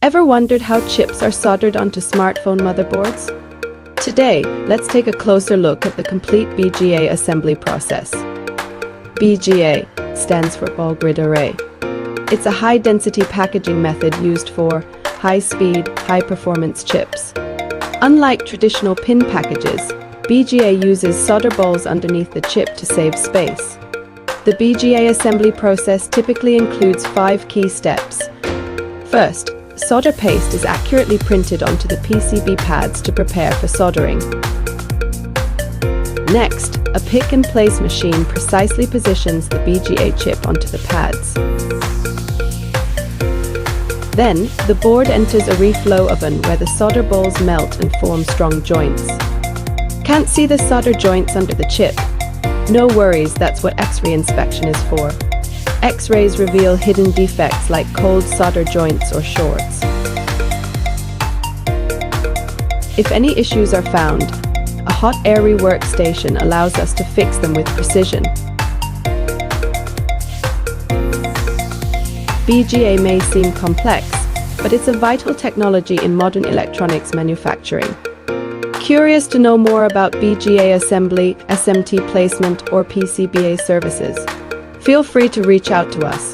Ever wondered how chips are soldered onto smartphone motherboards? Today, let's take a closer look at the complete BGA assembly process. BGA stands for ball grid array. It's a high-density packaging method used for high-speed, high-performance chips. Unlike traditional pin packages, BGA uses solder balls underneath the chip to save space. The BGA assembly process typically includes 5 key steps. First, solder paste is accurately printed onto the PCB pads to prepare for soldering. Next, a pick-and-place machine precisely positions the BGA chip onto the pads. Then, the board enters a reflow oven where the solder balls melt and form strong joints. Can't see the solder joints under the chip? No worries, that's what X-ray inspection is for. X-rays reveal hidden defects like cold solder joints or shorts. If any issues are found, a hot air rework station allows us to fix them with precision. BGA may seem complex, but it's a vital technology in modern electronics manufacturing. Curious to know more about BGA assembly, SMT placement, or PCBA services? Feel free to reach out to us.